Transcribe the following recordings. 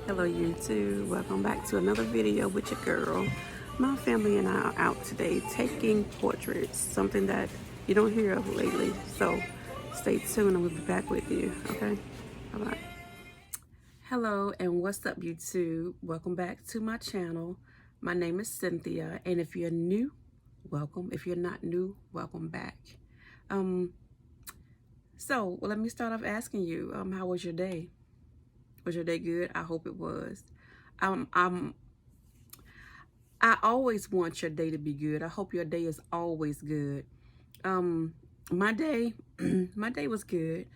Hello YouTube, welcome back to another video with your girl. My family and I are out today taking portraits, something that you don't hear of lately. So stay tuned and we'll be back with you, okay? Bye-bye. Hello and what's up YouTube? Welcome back to my channel. My name is Cynthia, and if you're new, welcome. If you're not new, welcome back. Let me start off asking you, how was your day? Was your day good? I hope it was. I always want your day to be good. I hope your day is always good. My day, my day was good.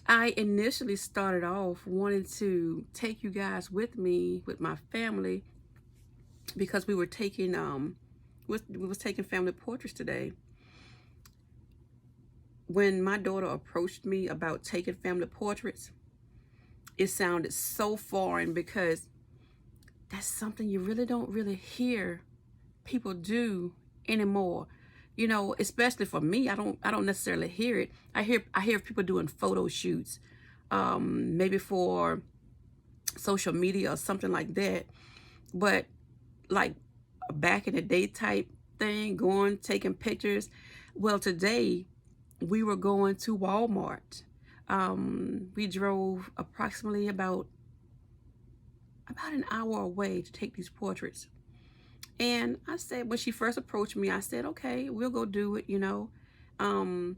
I initially started off wanting to take you guys with me, with my family, because we were taking we was taking family portraits today. When my daughter approached me about taking family portraits, it sounded so foreign because that's something you don't really hear people do anymore. You know, especially for me, I don't necessarily hear it. I hear people doing photo shoots, maybe for social media or something like that. But like back in the day type thing, going taking pictures. Well, today we were going to Walmart. We drove approximately about an hour away to take these portraits. And I said, when she first approached me, I said, okay, we'll go do it, you know. I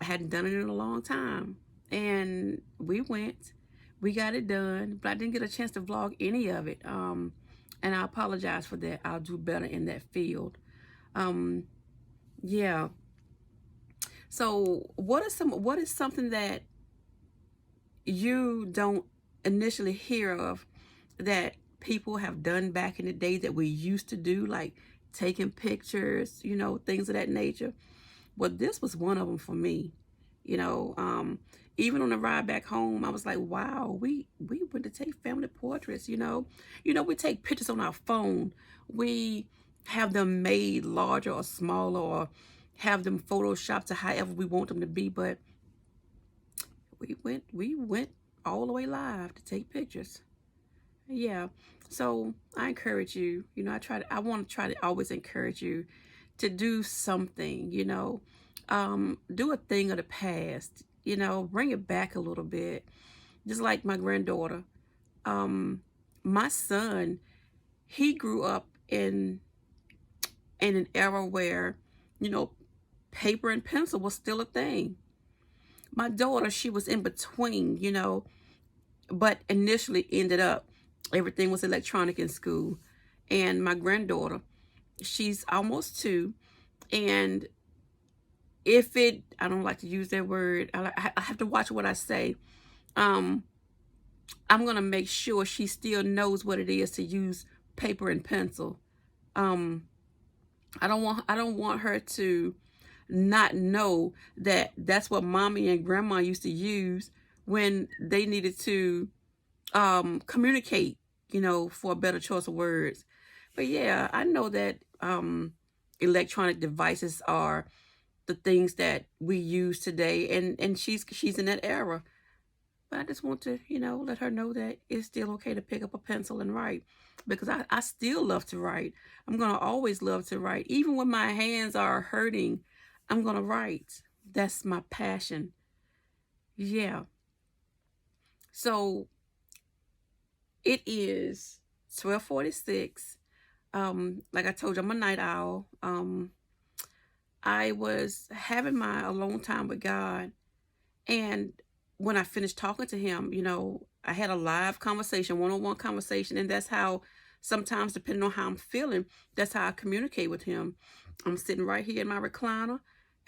hadn't done it in a long time. And we went, we got it done, but I didn't get a chance to vlog any of it. And I apologize for that. I'll do better in that field. Yeah. So what is something that you don't initially hear of that people have done back in the day that we used to do, like taking pictures, you know, things of that nature? Well, this was one of them for me. You know, even on the ride back home, I was like, wow, we went to take family portraits, you know. We take pictures on our phone. We have them made larger or smaller, or have them photoshopped to however we want them to be, but we went all the way live to take pictures. Yeah. So I encourage you, you know, I want to try to always encourage you to do something, you know, do a thing of the past, you know, bring it back a little bit. Just like my granddaughter, my son, he grew up in an era where, you know, paper and pencil was still a thing. My daughter, she was in between, you know, but initially ended up, everything was electronic in school. And my granddaughter, she's almost 2, and I don't like to use that word, I have to watch what I say. um I'm gonna make sure she still knows what it is to use paper and pencil. um I don't want her to not know that that's what mommy and grandma used to use when they needed to communicate, you know, for a better choice of words. But yeah, I know that electronic devices are the things that we use today, and she's in that era. But I just want to, you know, let her know that it's still okay to pick up a pencil and write, because I still love to write. I'm going to always love to write. Even when my hands are hurting, I'm going to write. That's my passion. Yeah. So it is 12:46. Like I told you, I'm a night owl. I was having my alone time with God, and when I finished talking to him, you know, I had a live conversation, one-on-one conversation, and that's how sometimes, depending on how I'm feeling, that's how I communicate with him. I'm sitting right here in my recliner.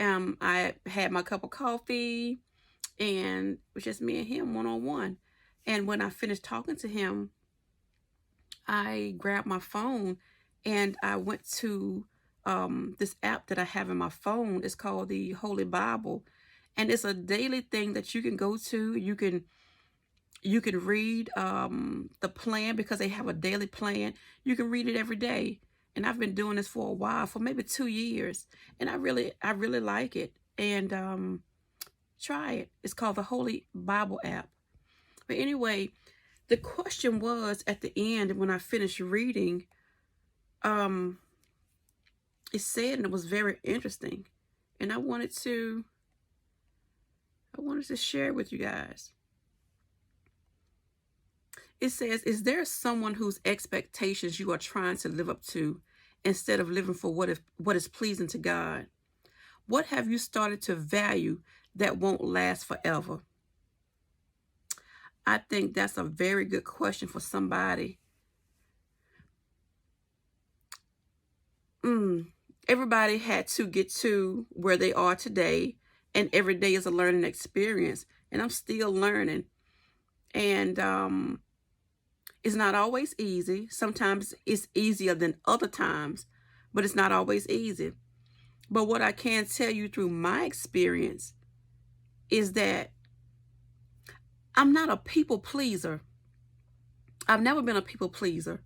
I had my cup of coffee, and it was just me and him one-on-one. And when I finished talking to him, I grabbed my phone and I went to this app that I have in my phone. It's called the Holy Bible, and it's a daily thing that you can go to. You can read the plan, because they have a daily plan. You can read it every day, and I've been doing this for a while, for maybe 2 years, and I really like it. And try it. It's called the Holy Bible app. But anyway, the question was at the end when I finished reading, it said, and it was very interesting, and I wanted to share it with you guys. It says, is there someone whose expectations you are trying to live up to instead of living for what is pleasing to God? What have you started to value that won't last forever? I think that's a very good question for somebody. Everybody had to get to where they are today, and every day is a learning experience, and I'm still learning. And it's not always easy. Sometimes it's easier than other times, but it's not always easy. But what I can tell you through my experience is that I'm not a people pleaser. I've never been a people pleaser.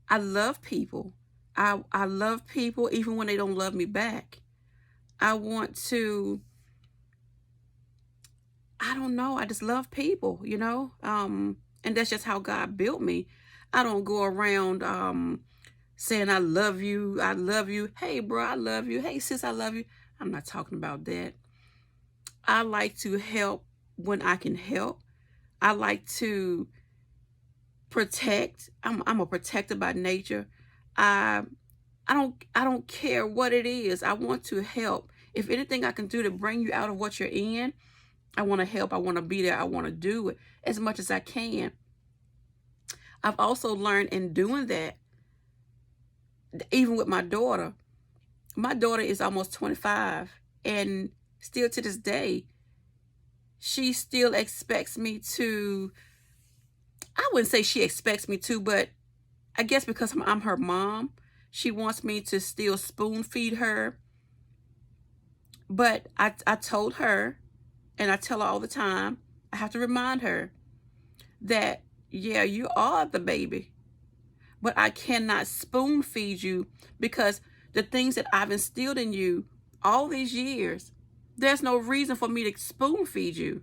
I love people. I love people even when they don't love me back. I want to, I don't know, I just love people, you know? And that's just how God built me. I don't go around saying I love you. Hey, bro, I love you. Hey, sis, I love you. I'm not talking about that. I like to help when I can help. I like to protect. I'm a protector by nature. I don't care what it is. I want to help. If anything I can do to bring you out of what you're in, I want to help. I want to be there. I want to do it as much as I can. I've also learned in doing that, even with my daughter. My daughter is almost 25, and still to this day, she still expects me to, I wouldn't say she expects me to, but I guess because I'm her mom, she wants me to still spoon feed her. But I told her, and I tell her all the time, I have to remind her that, yeah, you are the baby, but I cannot spoon feed you, because the things that I've instilled in you all these years, there's no reason for me to spoon feed you.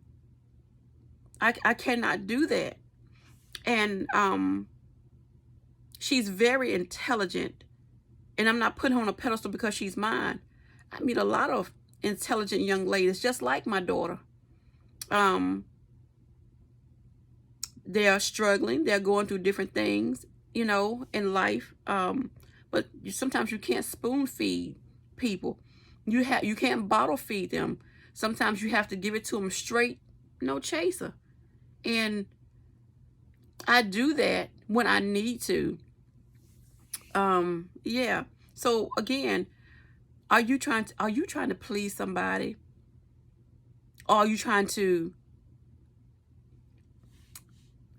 I cannot do that. And she's very intelligent, and I'm not putting her on a pedestal because she's mine. I meet a lot of intelligent young ladies just like my daughter. They are struggling. They're going through different things, you know, in life. But sometimes you can't spoon feed people. You can't bottle feed them. Sometimes you have to give it to them straight, no chaser. And I do that when I need to. Yeah. So again, are you trying to please somebody? Or are you trying to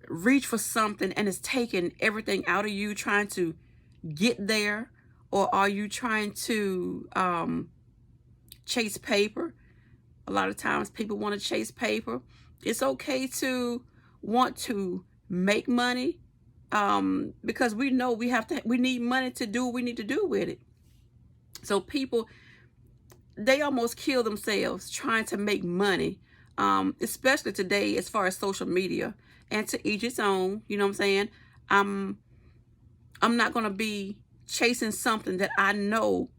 reach for something and it's taking everything out of you, trying to get there? Or are you trying to chase paper? A lot of times people want to chase paper. It's okay to want to make money, because we know we need money to do what we need to do with it. So people, they almost kill themselves trying to make money, especially today as far as social media. And to each its own, you know what I'm saying? I'm not going to be chasing something that I know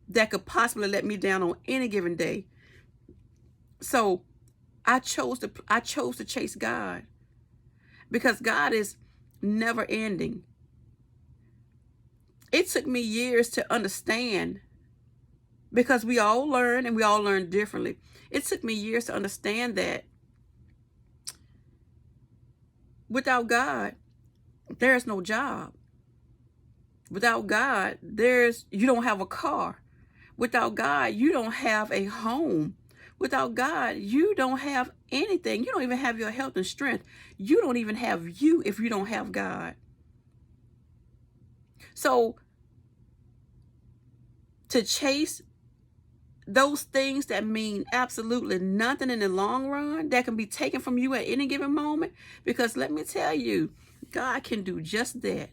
that could possibly let me down on any given day. So I chose to chase God, because God is never ending. It took me years to understand, because we all learn and we all learn differently. It took me years to understand that without God, there's no job. Without God, you don't have a car. Without God, you don't have a home. Without God, you don't have anything. You don't even have your health and strength. You don't even have you if you don't have God. So to chase those things that mean absolutely nothing in the long run, that can be taken from you at any given moment, because let me tell you, God can do just that.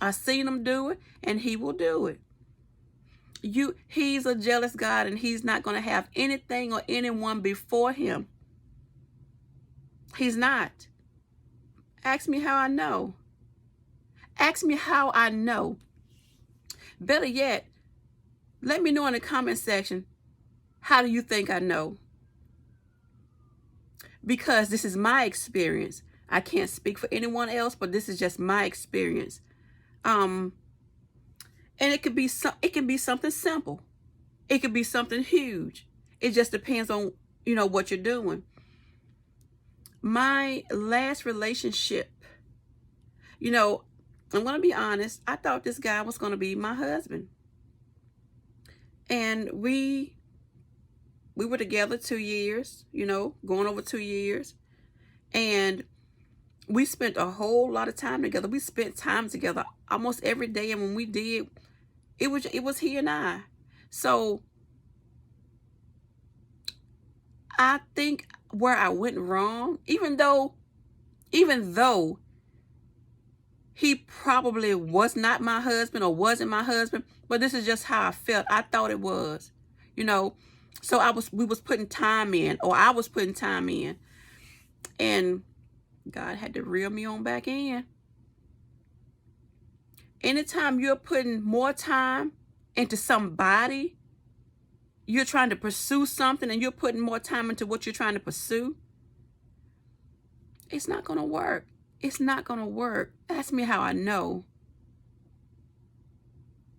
I've seen him do it, and he will do it. He's a jealous God, and he's not going to have anything or anyone before him. He's not. Ask me how I know. Ask me how I know. Better yet, let me know in the comment section, how do you think I know? Because this is my experience. I can't speak for anyone else, but this is just my experience. And it could be something simple. It could be something huge. It just depends on, what you're doing. My last relationship, I'm going to be honest, I thought this guy was going to be my husband. And we were together 2 years, going over 2 years. And we spent a whole lot of time together. We spent time together almost every day. And when we did, it was he and I. So I think where I went wrong, even though he probably was not my husband or wasn't my husband, but this is just how I felt. I thought it was, So we was putting time in, or I was putting time in, and God had to reel me on back in. Anytime you're putting more time into somebody, you're trying to pursue something, and you're putting more time into what you're trying to pursue, it's not going to work. It's not going to work. Ask me how I know.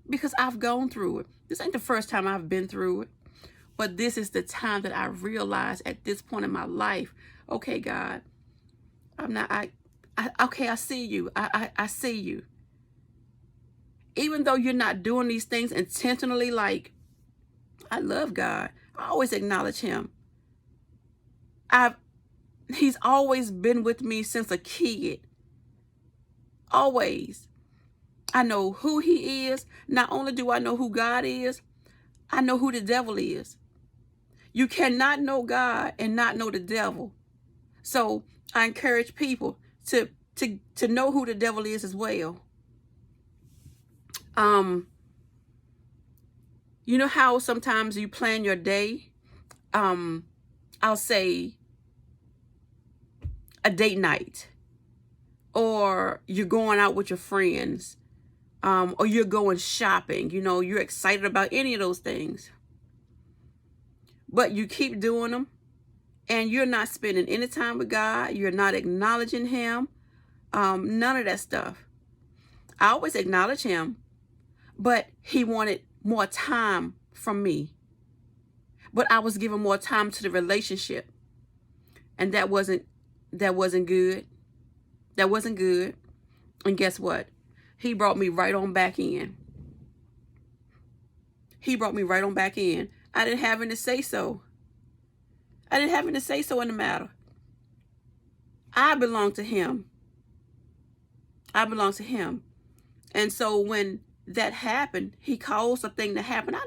Because I've gone through it. This ain't the first time I've been through it. But this is the time that I realized at this point in my life, okay, God, okay, I see you. I see you. Even though you're not doing these things intentionally, like, I love God. I always acknowledge him. He's always been with me since a kid. Always. I know who he is. Not only do I know who God is, I know who the devil is. You cannot know God and not know the devil. So I encourage people to know who the devil is as well. You know how sometimes you plan your day? I'll say a date night, or you're going out with your friends, or you're going shopping. You're excited about any of those things, but you keep doing them, and you're not spending any time with God. You're not acknowledging him. None of that stuff. I always acknowledge him, but he wanted more time from me. But I was giving more time to the relationship, and that wasn't good. That wasn't good. And guess what? He brought me right on back in. He brought me right on back in. I didn't have any say so. I didn't have any say so in the matter. I belong to him. I belong to him. And so when that happened, he caused a thing to happen. I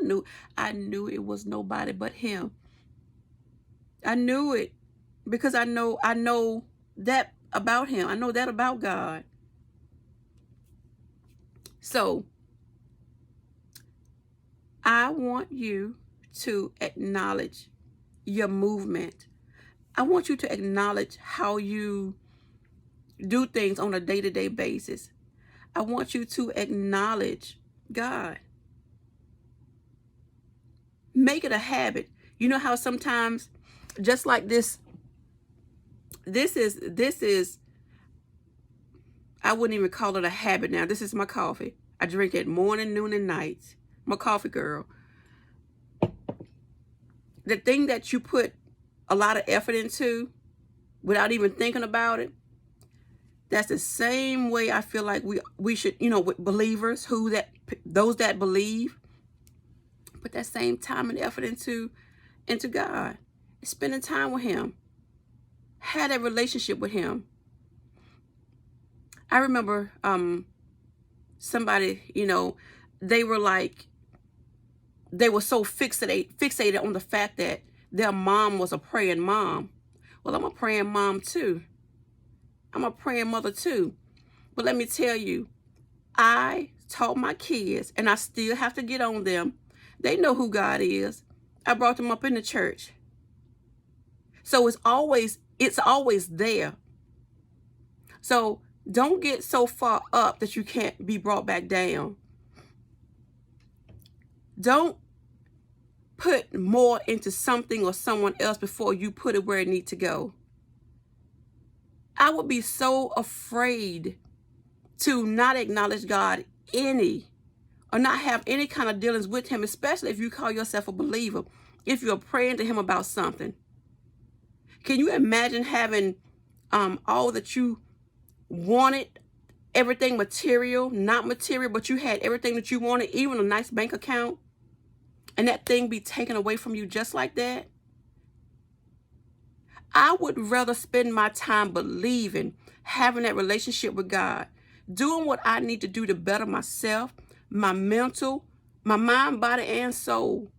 knew it was nobody but him. I knew it because I know that about him. I know that about God. So I want you to acknowledge your movement. I want you to acknowledge how you do things on a day-to-day basis. I want you to acknowledge God. Make it a habit. You know how sometimes, just like this is, I wouldn't even call it a habit now. This is my coffee. I drink it morning, noon, and night. I'm a coffee girl. The thing that you put a lot of effort into without even thinking about it, that's the same way I feel like we should, with believers, those that believe, put that same time and effort into God. Spending time with him. Had a relationship with him. I remember somebody, they were so fixated on the fact that their mom was a praying mom. Well, I'm a praying mom too. I'm a praying mother too. But let me tell you, I taught my kids, and I still have to get on them. They know who God is. I brought them up in the church. So it's always there. So don't get so far up that you can't be brought back down. Don't put more into something or someone else before you put it where it needs to go. I would be so afraid to not acknowledge God or not have any kind of dealings with him, especially if you call yourself a believer, if you're praying to him about something. Can you imagine having all that you wanted, everything material, not material, but you had everything that you wanted, even a nice bank account, and that thing be taken away from you just like that? I would rather spend my time believing, having that relationship with God, doing what I need to do to better myself, my mental, my mind, body, and soul.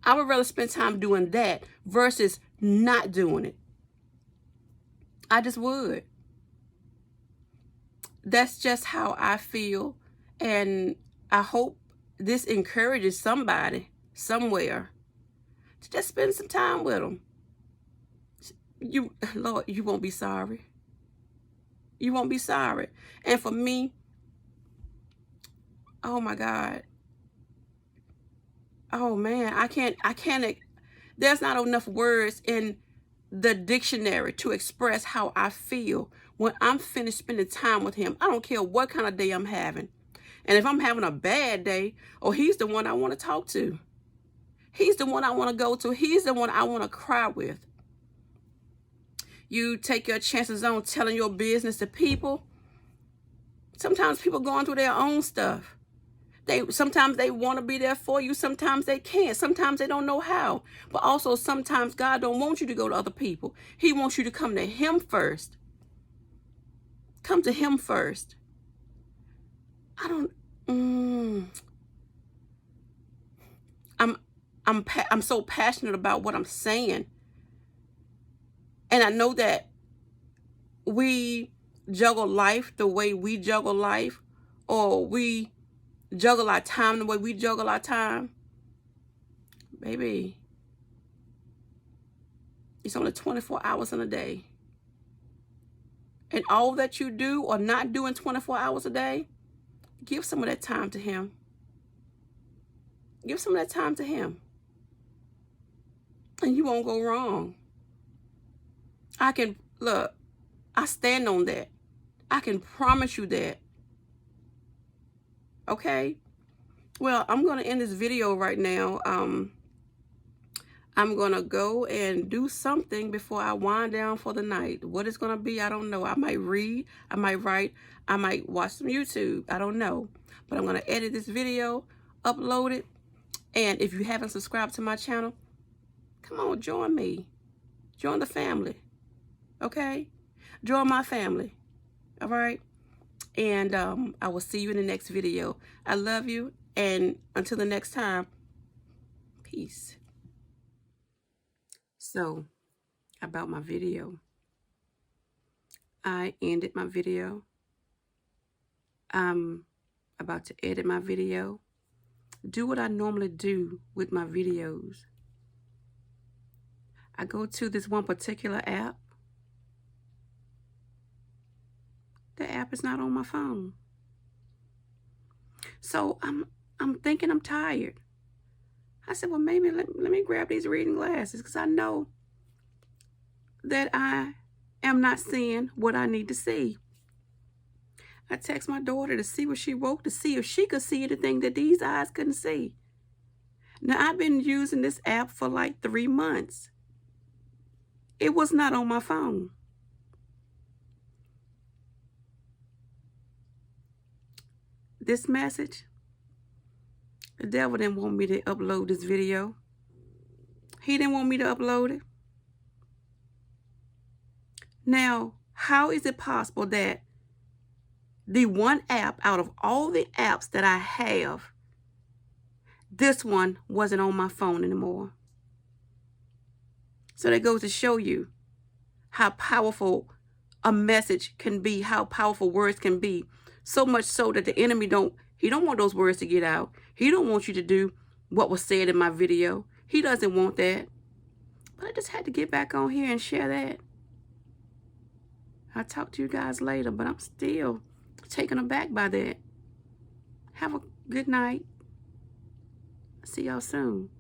I would rather spend time doing that versus not doing it. I just would. That's just how I feel. And I hope this encourages somebody somewhere to just spend some time with them. Lord, you won't be sorry. You won't be sorry. And for me, oh my God. Oh man, I can't, there's not enough words in the dictionary to express how I feel when I'm finished spending time with him. I don't care what kind of day I'm having. And if I'm having a bad day, he's the one I want to talk to. He's the one I want to go to. He's the one I want to cry with. You take your chances on telling your business to people. Sometimes people going through their own stuff. Sometimes they want to be there for you. Sometimes they can't. Sometimes they don't know how. But also sometimes God don't want you to go to other people. He wants you to come to him first. Come to him first. I'm so passionate about what I'm saying. And I know that we juggle life the way we juggle life, or we juggle our time the way we juggle our time. Baby, it's only 24 hours in a day. And all that you do or not do in 24 hours a day, give some of that time to him. Give some of that time to him. And you won't go wrong. I stand on that. I can promise you that. Okay? Well, I'm going to end this video right now. I'm going to go and do something before I wind down for the night. What it's going to be, I don't know. I might read, I might write, I might watch some YouTube. I don't know. But I'm going to edit this video, upload it. And if you haven't subscribed to my channel, come on, join me. Join the family. Okay? Join my family. All right? And I will see you in the next video. I love you. And until the next time, peace. So, about my video. I ended my video. I'm about to edit my video. Do what I normally do with my videos. I go to this one particular app. The app is not on my phone. So I'm thinking I'm tired. I said, well, maybe let me grab these reading glasses, because I know that I am not seeing what I need to see. I text my daughter to see what she wrote, to see if she could see anything that these eyes couldn't see. Now, I've been using this app for like 3 months. It was not on my phone. This message, the devil didn't want me to upload this video. He didn't want me to upload it. Now, how is it possible that the one app out of all the apps that I have, this one wasn't on my phone anymore? So that goes to show you how powerful a message can be, how powerful words can be. So much so that the enemy don't want those words to get out. He don't want you to do what was said in my video. He doesn't want that. But I just had to get back on here and share that. I'll talk to you guys later, but I'm still taken aback by that. Have a good night. See y'all soon.